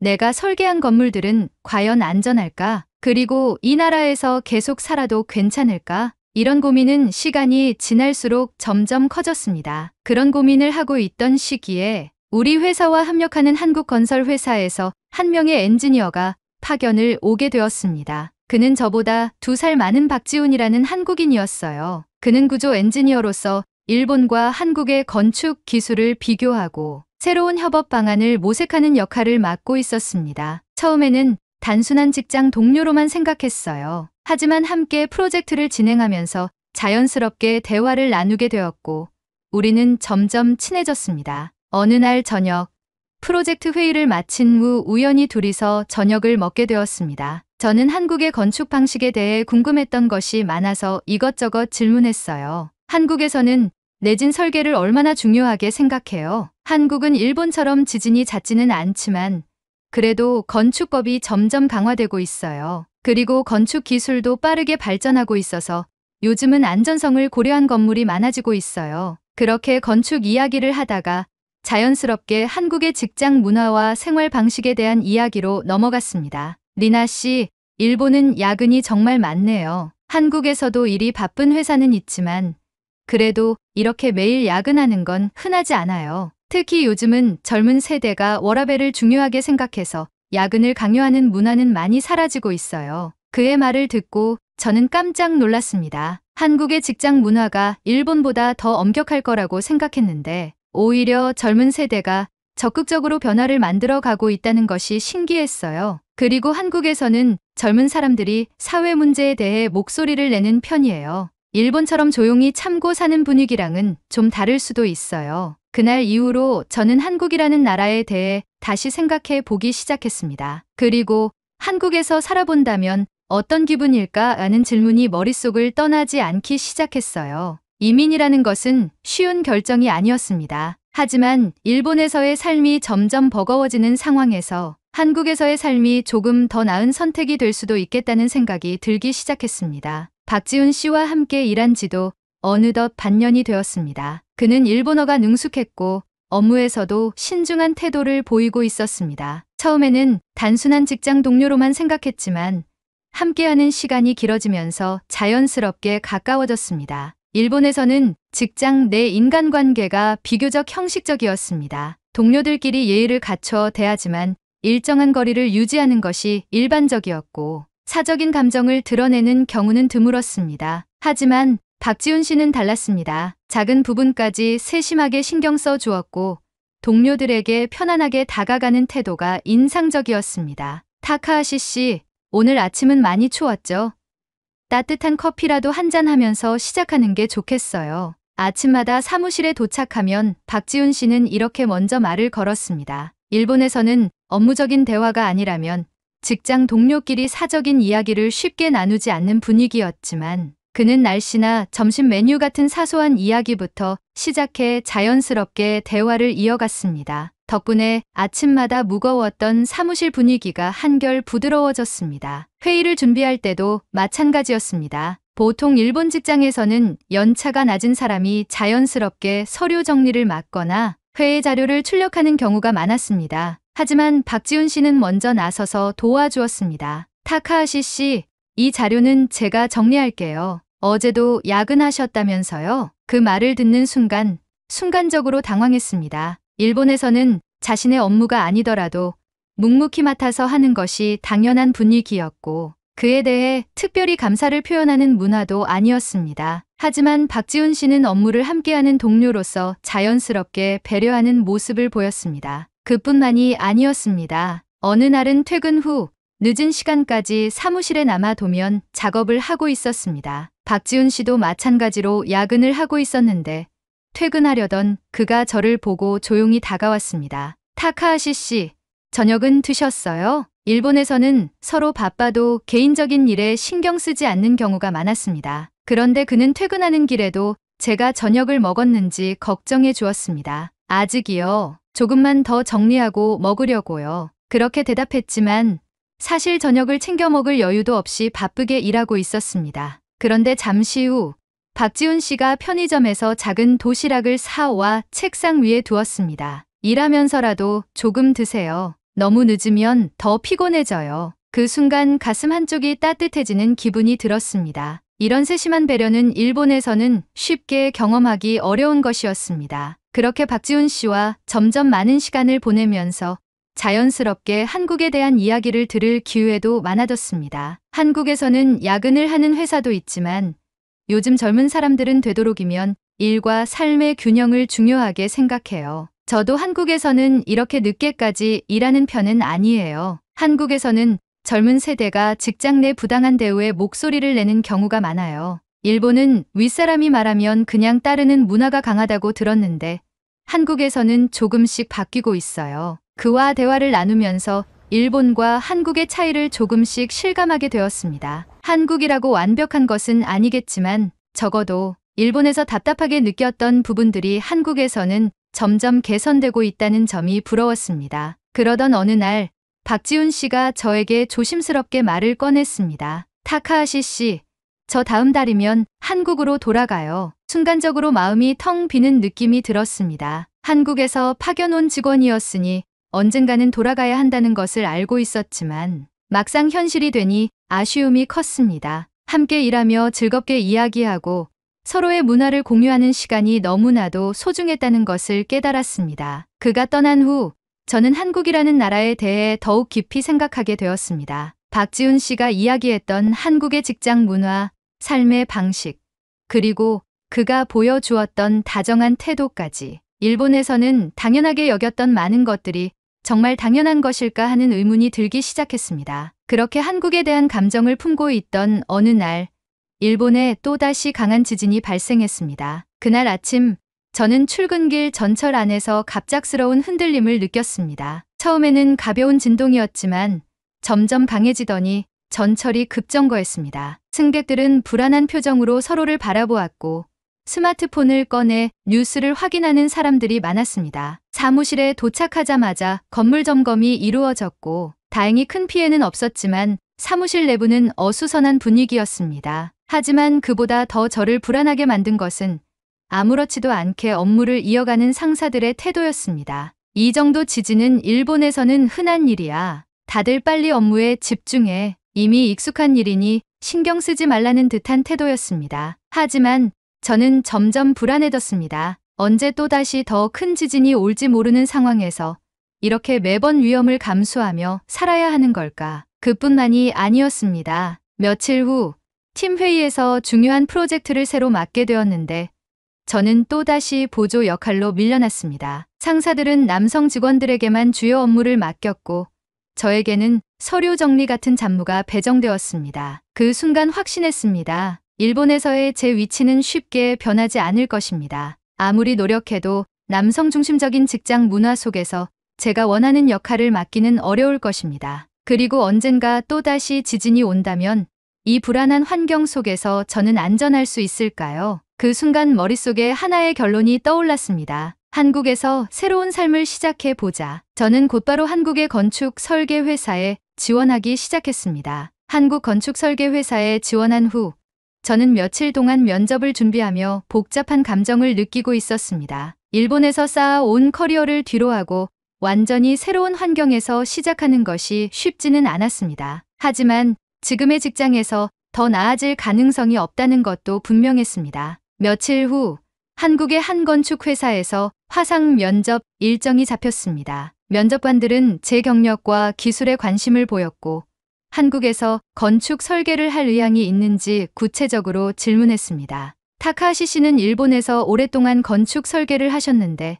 내가 설계한 건물들은 과연 안전할까? 그리고 이 나라에서 계속 살아도 괜찮을까? 이런 고민은 시간이 지날수록 점점 커졌습니다. 그런 고민을 하고 있던 시기에 우리 회사와 협력하는 한국 건설 회사에서 한 명의 엔지니어가 파견을 오게 되었습니다. 그는 저보다 2살 많은 박지훈이라는 한국인이었어요. 그는 구조 엔지니어로서 일본과 한국의 건축 기술을 비교하고 새로운 협업 방안을 모색하는 역할을 맡고 있었습니다. 처음에는 단순한 직장 동료로만 생각했어요. 하지만 함께 프로젝트를 진행하면서 자연스럽게 대화를 나누게 되었고 우리는 점점 친해졌습니다. 어느 날 저녁, 프로젝트 회의를 마친 후 우연히 둘이서 저녁을 먹게 되었습니다. 저는 한국의 건축 방식에 대해 궁금했던 것이 많아서 이것저것 질문했어요. 한국에서는 내진 설계를 얼마나 중요하게 생각해요? 한국은 일본처럼 지진이 잦지는 않지만 그래도 건축법이 점점 강화되고 있어요. 그리고 건축 기술도 빠르게 발전하고 있어서 요즘은 안전성을 고려한 건물이 많아지고 있어요. 그렇게 건축 이야기를 하다가 자연스럽게 한국의 직장 문화와 생활 방식에 대한 이야기로 넘어갔습니다. 리나 씨, 일본은 야근이 정말 많네요. 한국에서도 일이 바쁜 회사는 있지만 그래도 이렇게 매일 야근하는 건 흔하지 않아요. 특히 요즘은 젊은 세대가 워라밸을 중요하게 생각해서 야근을 강요하는 문화는 많이 사라지고 있어요. 그의 말을 듣고 저는 깜짝 놀랐습니다. 한국의 직장 문화가 일본보다 더 엄격할 거라고 생각했는데 오히려 젊은 세대가 적극적으로 변화를 만들어 가고 있다는 것이 신기했어요. 그리고 한국에서는 젊은 사람들이 사회 문제에 대해 목소리를 내는 편이에요. 일본처럼 조용히 참고 사는 분위기랑은 좀 다를 수도 있어요. 그날 이후로 저는 한국이라는 나라에 대해 다시 생각해 보기 시작했습니다. 그리고 한국에서 살아본다면 어떤 기분일까 하는 질문이 머릿속을 떠나지 않기 시작했어요. 이민이라는 것은 쉬운 결정이 아니었습니다. 하지만 일본에서의 삶이 점점 버거워지는 상황에서 한국에서의 삶이 조금 더 나은 선택이 될 수도 있겠다는 생각이 들기 시작했습니다. 박지훈 씨와 함께 일한 지도 어느덧 반년이 되었습니다. 그는 일본어가 능숙했고 업무에서도 신중한 태도를 보이고 있었습니다. 처음에는 단순한 직장 동료로만 생각했지만 함께하는 시간이 길어지면서 자연스럽게 가까워졌습니다. 일본에서는 직장 내 인간관계가 비교적 형식적이었습니다. 동료들끼리 예의를 갖춰 대하지만 일정한 거리를 유지하는 것이 일반적이었고 사적인 감정을 드러내는 경우는 드물었습니다. 하지만 박지훈 씨는 달랐습니다. 작은 부분까지 세심하게 신경 써 주었고 동료들에게 편안하게 다가가는 태도가 인상적이었습니다. 타카하시 씨, 오늘 아침은 많이 추웠죠? 따뜻한 커피라도 한잔 하면서 시작하는 게 좋겠어요. 아침마다 사무실에 도착하면 박지훈 씨는 이렇게 먼저 말을 걸었습니다. 일본에서는 업무적인 대화가 아니라면 직장 동료끼리 사적인 이야기를 쉽게 나누지 않는 분위기였지만 그는 날씨나 점심 메뉴 같은 사소한 이야기부터 시작해 자연스럽게 대화를 이어갔습니다. 덕분에 아침마다 무거웠던 사무실 분위기가 한결 부드러워졌습니다. 회의를 준비할 때도 마찬가지였습니다. 보통 일본 직장에서는 연차가 낮은 사람이 자연스럽게 서류 정리를 맡거나 회의 자료를 출력하는 경우가 많았습니다. 하지만 박지훈 씨는 먼저 나서서 도와주었습니다. 타카하시 씨, 이 자료는 제가 정리할게요. 어제도 야근하셨다면서요? 그 말을 듣는 순간적으로 당황했습니다. 일본에서는 자신의 업무가 아니더라도 묵묵히 맡아서 하는 것이 당연한 분위기였고 그에 대해 특별히 감사를 표현하는 문화도 아니었습니다. 하지만 박지훈 씨는 업무를 함께하는 동료로서 자연스럽게 배려하는 모습을 보였습니다. 그뿐만이 아니었습니다. 어느 날은 퇴근 후 늦은 시간까지 사무실에 남아도면 작업을 하고 있었습니다. 박지훈 씨도 마찬가지로 야근을 하고 있었는데 퇴근하려던 그가 저를 보고 조용히 다가왔습니다. 타카하시 씨, 저녁은 드셨어요? 일본에서는 서로 바빠도 개인적인 일에 신경 쓰지 않는 경우가 많았습니다. 그런데 그는 퇴근하는 길에도 제가 저녁을 먹었는지 걱정해 주었습니다. 아직이요. 조금만 더 정리하고 먹으려고요. 그렇게 대답했지만 사실 저녁을 챙겨 먹을 여유도 없이 바쁘게 일하고 있었습니다. 그런데 잠시 후 박지훈 씨가 편의점에서 작은 도시락을 사와 책상 위에 두었습니다. 일하면서라도 조금 드세요. 너무 늦으면 더 피곤해져요. 그 순간 가슴 한쪽이 따뜻해지는 기분이 들었습니다. 이런 세심한 배려는 일본에서는 쉽게 경험하기 어려운 것이었습니다. 그렇게 박지훈 씨와 점점 많은 시간을 보내면서 자연스럽게 한국에 대한 이야기를 들을 기회도 많아졌습니다. 한국에서는 야근을 하는 회사도 있지만 요즘 젊은 사람들은 되도록이면 일과 삶의 균형을 중요하게 생각해요. 저도 한국에서는 이렇게 늦게까지 일하는 편은 아니에요. 한국에서는 젊은 세대가 직장 내 부당한 대우에 목소리를 내는 경우가 많아요. 일본은 윗사람이 말하면 그냥 따르는 문화가 강하다고 들었는데 한국에서는 조금씩 바뀌고 있어요. 그와 대화를 나누면서 일본과 한국의 차이를 조금씩 실감하게 되었습니다. 한국이라고 완벽한 것은 아니겠지만 적어도 일본에서 답답하게 느꼈던 부분들이 한국에서는 점점 개선되고 있다는 점이 부러웠습니다. 그러던 어느 날 박지훈 씨가 저에게 조심스럽게 말을 꺼냈습니다. 타카하시 씨, 저 다음 달이면 한국으로 돌아가요. 순간적으로 마음이 텅 비는 느낌이 들었습니다. 한국에서 파견 온 직원이었으니 언젠가는 돌아가야 한다는 것을 알고 있었지만 막상 현실이 되니 아쉬움이 컸습니다. 함께 일하며 즐겁게 이야기하고 서로의 문화를 공유하는 시간이 너무나도 소중했다는 것을 깨달았습니다. 그가 떠난 후 저는 한국이라는 나라에 대해 더욱 깊이 생각하게 되었습니다. 박지훈 씨가 이야기했던 한국의 직장 문화, 삶의 방식, 그리고 그가 보여주었던 다정한 태도까지 일본에서는 당연하게 여겼던 많은 것들이 정말 당연한 것일까 하는 의문이 들기 시작했습니다. 그렇게 한국에 대한 감정을 품고 있던 어느 날 일본에 또다시 강한 지진이 발생했습니다. 그날 아침 저는 출근길 전철 안에서 갑작스러운 흔들림을 느꼈습니다. 처음에는 가벼운 진동이었지만 점점 강해지더니 전철이 급정거했습니다. 승객들은 불안한 표정으로 서로를 바라보았고 스마트폰을 꺼내 뉴스를 확인하는 사람들이 많았습니다. 사무실에 도착하자마자 건물 점검이 이루어졌고 다행히 큰 피해는 없었지만 사무실 내부는 어수선한 분위기였습니다. 하지만 그보다 더 저를 불안하게 만든 것은 아무렇지도 않게 업무를 이어가는 상사들의 태도였습니다. 이 정도 지진은 일본에서는 흔한 일이야. 다들 빨리 업무에 집중해. 이미 익숙한 일이니 신경 쓰지 말라는 듯한 태도였습니다. 하지만 저는 점점 불안해졌습니다. 언제 또다시 더 큰 지진이 올지 모르는 상황에서 이렇게 매번 위험을 감수하며 살아야 하는 걸까? 그뿐만이 아니었습니다. 며칠 후 팀 회의에서 중요한 프로젝트를 새로 맡게 되었는데 저는 또다시 보조 역할로 밀려났습니다. 상사들은 남성 직원들에게만 주요 업무를 맡겼고 저에게는 서류 정리 같은 잡무가 배정되었습니다. 그 순간 확신했습니다. 일본에서의 제 위치는 쉽게 변하지 않을 것입니다. 아무리 노력해도 남성 중심적인 직장 문화 속에서 제가 원하는 역할을 맡기는 어려울 것입니다. 그리고 언젠가 또다시 지진이 온다면 이 불안한 환경 속에서 저는 안전할 수 있을까요? 그 순간 머릿속에 하나의 결론이 떠올랐습니다. 한국에서 새로운 삶을 시작해 보자. 저는 곧바로 한국의 건축 설계 회사에 지원하기 시작했습니다. 한국 건축 설계 회사에 지원한 후 저는 며칠 동안 면접을 준비하며 복잡한 감정을 느끼고 있었습니다. 일본에서 쌓아온 커리어를 뒤로하고 완전히 새로운 환경에서 시작하는 것이 쉽지는 않았습니다. 하지만 지금의 직장에서 더 나아질 가능성이 없다는 것도 분명했습니다. 며칠 후 한국의 한 건축 회사에서 화상 면접 일정이 잡혔습니다. 면접관들은 제 경력과 기술에 관심을 보였고 한국에서 건축 설계를 할 의향이 있는지 구체적으로 질문했습니다. 타카하시 씨는 일본에서 오랫동안 건축 설계를 하셨는데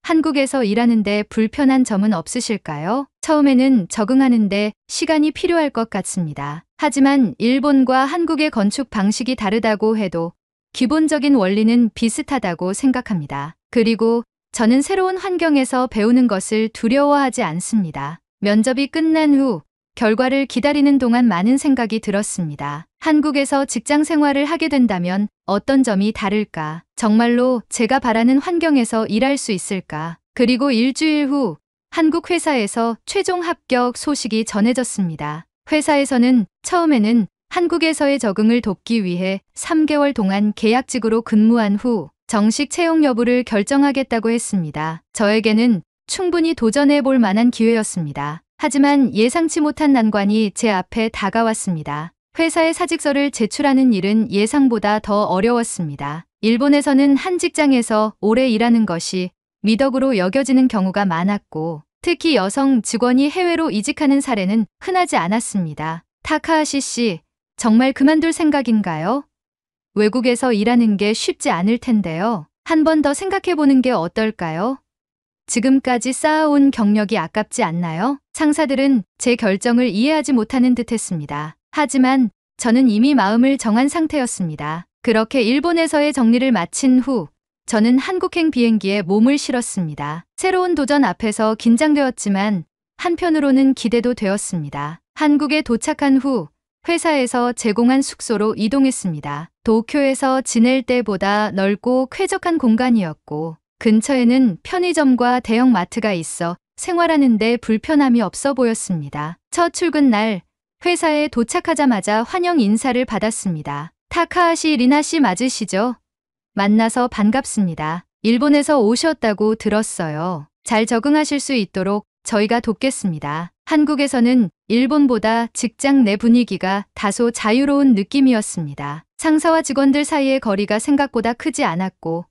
한국에서 일하는데 불편한 점은 없으실까요? 처음에는 적응하는데 시간이 필요할 것 같습니다. 하지만 일본과 한국의 건축 방식이 다르다고 해도 기본적인 원리는 비슷하다고 생각합니다. 그리고 저는 새로운 환경에서 배우는 것을 두려워하지 않습니다. 면접이 끝난 후 결과를 기다리는 동안 많은 생각이 들었습니다. 한국에서 직장 생활을 하게 된다면 어떤 점이 다를까? 정말로 제가 바라는 환경에서 일할 수 있을까? 그리고 일주일 후 한국 회사에서 최종 합격 소식이 전해졌습니다. 회사에서는 처음에는 한국에서의 적응을 돕기 위해 3개월 동안 계약직으로 근무한 후 정식 채용 여부를 결정하겠다고 했습니다. 저에게는 충분히 도전해 볼 만한 기회였습니다. 하지만 예상치 못한 난관이 제 앞에 다가왔습니다. 회사에 사직서를 제출하는 일은 예상보다 더 어려웠습니다. 일본에서는 한 직장에서 오래 일하는 것이 미덕으로 여겨지는 경우가 많았고, 특히 여성 직원이 해외로 이직하는 사례는 흔하지 않았습니다. 타카하시 씨, 정말 그만둘 생각인가요? 외국에서 일하는 게 쉽지 않을 텐데요. 한 번 더 생각해 보는 게 어떨까요? 지금까지 쌓아온 경력이 아깝지 않나요? 상사들은 제 결정을 이해하지 못하는 듯 했습니다. 하지만 저는 이미 마음을 정한 상태였습니다. 그렇게 일본에서의 정리를 마친 후 저는 한국행 비행기에 몸을 실었습니다. 새로운 도전 앞에서 긴장되었지만 한편으로는 기대도 되었습니다. 한국에 도착한 후 회사에서 제공한 숙소로 이동했습니다. 도쿄에서 지낼 때보다 넓고 쾌적한 공간이었고, 근처에는 편의점과 대형 마트가 있어 생활하는 데 불편함이 없어 보였습니다. 첫 출근 날 회사에 도착하자마자 환영 인사를 받았습니다. 타카하시 리나 씨 맞으시죠? 만나서 반갑습니다. 일본에서 오셨다고 들었어요. 잘 적응하실 수 있도록 저희가 돕겠습니다. 한국에서는 일본보다 직장 내 분위기가 다소 자유로운 느낌이었습니다. 상사와 직원들 사이의 거리가 생각보다 크지 않았고,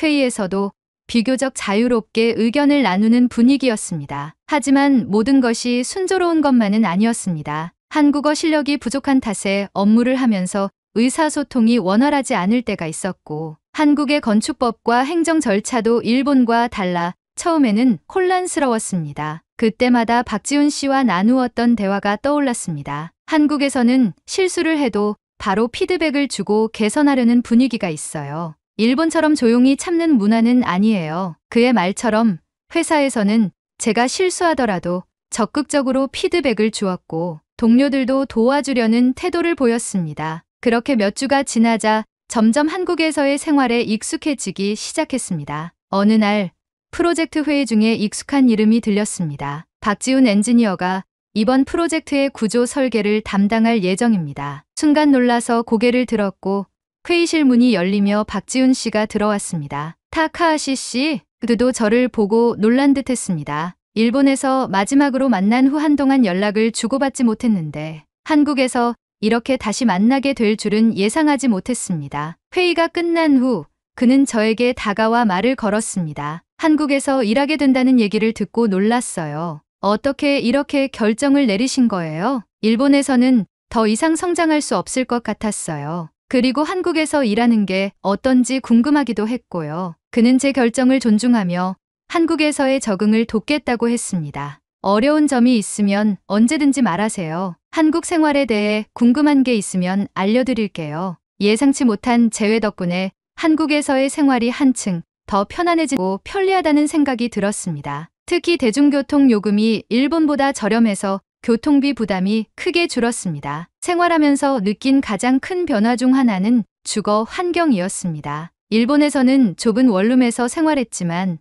회의에서도 비교적 자유롭게 의견을 나누는 분위기였습니다. 하지만 모든 것이 순조로운 것만은 아니었습니다. 한국어 실력이 부족한 탓에 업무를 하면서 의사소통이 원활하지 않을 때가 있었고, 한국의 건축법과 행정 절차도 일본과 달라 처음에는 혼란스러웠습니다. 그때마다 박지훈 씨와 나누었던 대화가 떠올랐습니다. 한국에서는 실수를 해도 바로 피드백을 주고 개선하려는 분위기가 있어요. 일본처럼 조용히 참는 문화는 아니에요. 그의 말처럼 회사에서는 제가 실수하더라도 적극적으로 피드백을 주었고, 동료들도 도와주려는 태도를 보였습니다. 그렇게 몇 주가 지나자 점점 한국에서의 생활에 익숙해지기 시작했습니다. 어느 날 프로젝트 회의 중에 익숙한 이름이 들렸습니다. 박지훈 엔지니어가 이번 프로젝트의 구조 설계를 담당할 예정입니다. 순간 놀라서 고개를 들었고, 회의실 문이 열리며 박지훈 씨가 들어왔습니다. 타카하시 씨, 그도 저를 보고 놀란 듯 했습니다. 일본에서 마지막으로 만난 후 한동안 연락을 주고받지 못했는데 한국에서 이렇게 다시 만나게 될 줄은 예상하지 못했습니다. 회의가 끝난 후 그는 저에게 다가와 말을 걸었습니다. 한국에서 일하게 된다는 얘기를 듣고 놀랐어요. 어떻게 이렇게 결정을 내리신 거예요? 일본에서는 더 이상 성장할 수 없을 것 같았어요. 그리고 한국에서 일하는 게 어떤지 궁금하기도 했고요. 그는 제 결정을 존중하며 한국에서의 적응을 돕겠다고 했습니다. 어려운 점이 있으면 언제든지 말하세요. 한국 생활에 대해 궁금한 게 있으면 알려드릴게요. 예상치 못한 재회 덕분에 한국에서의 생활이 한층 더 편안해지고 편리하다는 생각이 들었습니다. 특히 대중교통 요금이 일본보다 저렴해서 교통비 부담이 크게 줄었습니다. 생활하면서 느낀 가장 큰 변화 중 하나는 주거 환경이었습니다. 일본에서는 좁은 원룸에서 생활했지만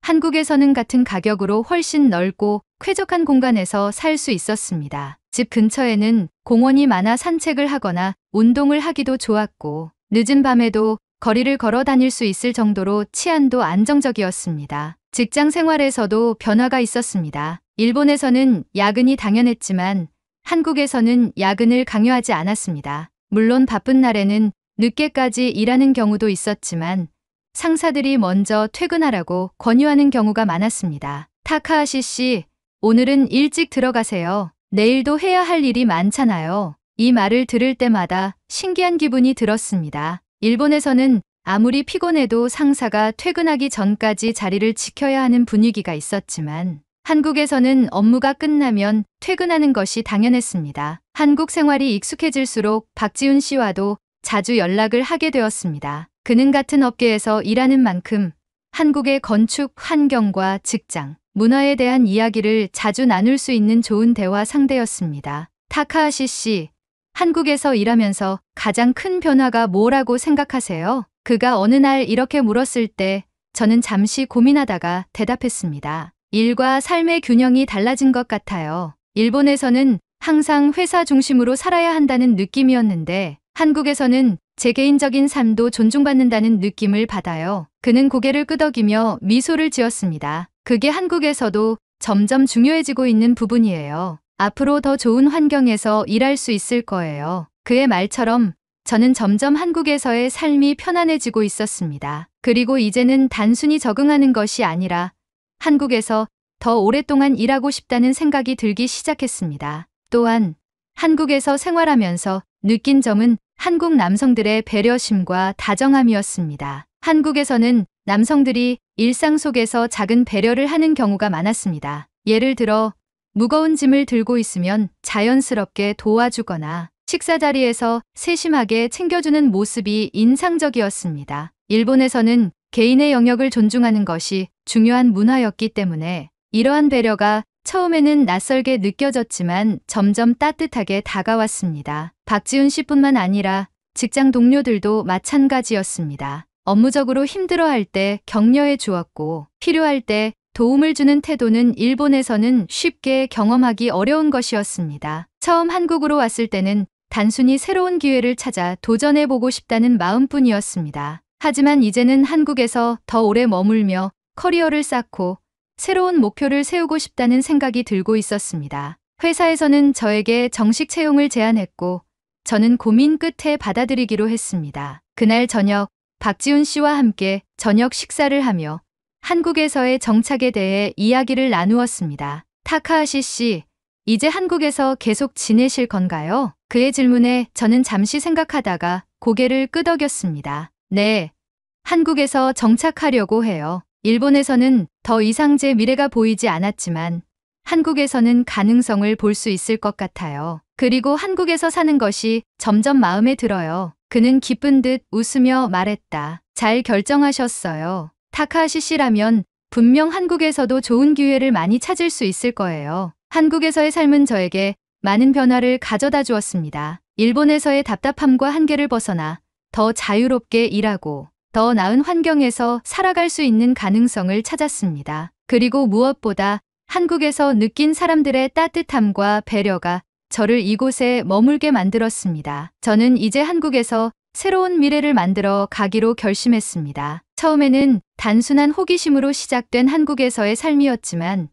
한국에서는 같은 가격으로 훨씬 넓고 쾌적한 공간에서 살 수 있었습니다. 집 근처에는 공원이 많아 산책을 하거나 운동을 하기도 좋았고, 늦은 밤에도 거리를 걸어 다닐 수 있을 정도로 치안도 안정적이었습니다. 직장 생활에서도 변화가 있었습니다. 일본에서는 야근이 당연했지만 한국에서는 야근을 강요하지 않았습니다. 물론 바쁜 날에는 늦게까지 일하는 경우도 있었지만 상사들이 먼저 퇴근하라고 권유하는 경우가 많았습니다. 타카하시 씨, 오늘은 일찍 들어가세요. 내일도 해야 할 일이 많잖아요. 이 말을 들을 때마다 신기한 기분이 들었습니다. 일본에서는 아무리 피곤해도 상사가 퇴근하기 전까지 자리를 지켜야 하는 분위기가 있었지만 한국에서는 업무가 끝나면 퇴근하는 것이 당연했습니다. 한국 생활이 익숙해질수록 박지훈 씨와도 자주 연락을 하게 되었습니다. 그는 같은 업계에서 일하는 만큼 한국의 건축 환경과 직장, 문화에 대한 이야기를 자주 나눌 수 있는 좋은 대화 상대였습니다. 타카하시 씨, 한국에서 일하면서 가장 큰 변화가 뭐라고 생각하세요? 그가 어느 날 이렇게 물었을 때 저는 잠시 고민하다가 대답했습니다. 일과 삶의 균형이 달라진 것 같아요. 일본에서는 항상 회사 중심으로 살아야 한다는 느낌이었는데 한국에서는 제 개인적인 삶도 존중받는다는 느낌을 받아요. 그는 고개를 끄덕이며 미소를 지었습니다. 그게 한국에서도 점점 중요해지고 있는 부분이에요. 앞으로 더 좋은 환경에서 일할 수 있을 거예요. 그의 말처럼 저는 점점 한국에서의 삶이 편안해지고 있었습니다. 그리고 이제는 단순히 적응하는 것이 아니라 한국에서 더 오랫동안 일하고 싶다는 생각이 들기 시작했습니다. 또한 한국에서 생활하면서 느낀 점은 한국 남성들의 배려심과 다정함이었습니다. 한국에서는 남성들이 일상 속에서 작은 배려를 하는 경우가 많았습니다. 예를 들어 무거운 짐을 들고 있으면 자연스럽게 도와주거나 식사 자리에서 세심하게 챙겨주는 모습이 인상적이었습니다. 일본에서는 개인의 영역을 존중하는 것이 중요한 문화였기 때문에 이러한 배려가 처음에는 낯설게 느껴졌지만 점점 따뜻하게 다가왔습니다. 박지훈 씨뿐만 아니라 직장 동료들도 마찬가지였습니다. 업무적으로 힘들어할 때 격려해 주었고 필요할 때 도움을 주는 태도는 일본에서는 쉽게 경험하기 어려운 것이었습니다. 처음 한국으로 왔을 때는 단순히 새로운 기회를 찾아 도전해보고 싶다는 마음뿐이었습니다. 하지만 이제는 한국에서 더 오래 머물며 커리어를 쌓고 새로운 목표를 세우고 싶다는 생각이 들고 있었습니다. 회사에서는 저에게 정식 채용을 제안했고 저는 고민 끝에 받아들이기로 했습니다. 그날 저녁 박지훈 씨와 함께 저녁 식사를 하며 한국에서의 정착에 대해 이야기를 나누었습니다. 타카하시 씨, 이제 한국에서 계속 지내실 건가요? 그의 질문에 저는 잠시 생각하다가 고개를 끄덕였습니다. 네, 한국에서 정착하려고 해요. 일본에서는 더 이상 제 미래가 보이지 않았지만 한국에서는 가능성을 볼 수 있을 것 같아요. 그리고 한국에서 사는 것이 점점 마음에 들어요. 그는 기쁜 듯 웃으며 말했다. 잘 결정하셨어요. 타카하시 씨라면 분명 한국에서도 좋은 기회를 많이 찾을 수 있을 거예요. 한국에서의 삶은 저에게 많은 변화를 가져다 주었습니다. 일본에서의 답답함과 한계를 벗어나 더 자유롭게 일하고 더 나은 환경에서 살아갈 수 있는 가능성을 찾았습니다. 그리고 무엇보다 한국에서 느낀 사람들의 따뜻함과 배려가 저를 이곳에 머물게 만들었습니다. 저는 이제 한국에서 새로운 미래를 만들어 가기로 결심했습니다. 처음에는 단순한 호기심으로 시작된 한국에서의 삶이었지만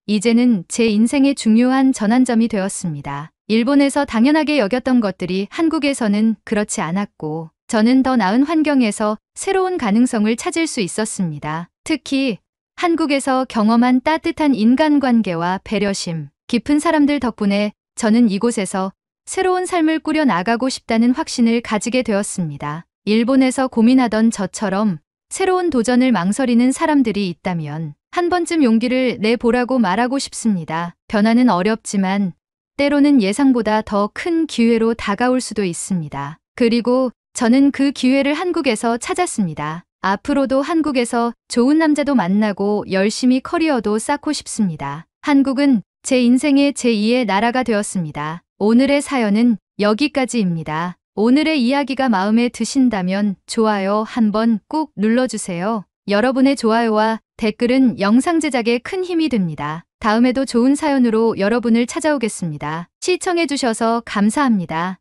이제는 제 인생의 중요한 전환점이 되었습니다. 일본에서 당연하게 여겼던 것들이 한국에서는 그렇지 않았고 저는 더 나은 환경에서 새로운 가능성을 찾을 수 있었습니다. 특히 한국에서 경험한 따뜻한 인간관계와 배려심, 깊은 사람들 덕분에 저는 이곳에서 새로운 삶을 꾸려 나가고 싶다는 확신을 가지게 되었습니다. 일본에서 고민하던 저처럼 새로운 도전을 망설이는 사람들이 있다면 한 번쯤 용기를 내보라고 말하고 싶습니다. 변화는 어렵지만 때로는 예상보다 더 큰 기회로 다가올 수도 있습니다. 그리고 저는 그 기회를 한국에서 찾았습니다. 앞으로도 한국에서 좋은 남자도 만나고 열심히 커리어도 쌓고 싶습니다. 한국은 제 인생의 제2의 나라가 되었습니다. 오늘의 사연은 여기까지입니다. 오늘의 이야기가 마음에 드신다면 좋아요 한번 꾹 눌러주세요. 여러분의 좋아요와 댓글은 영상 제작에 큰 힘이 됩니다. 다음에도 좋은 사연으로 여러분을 찾아오겠습니다. 시청해주셔서 감사합니다.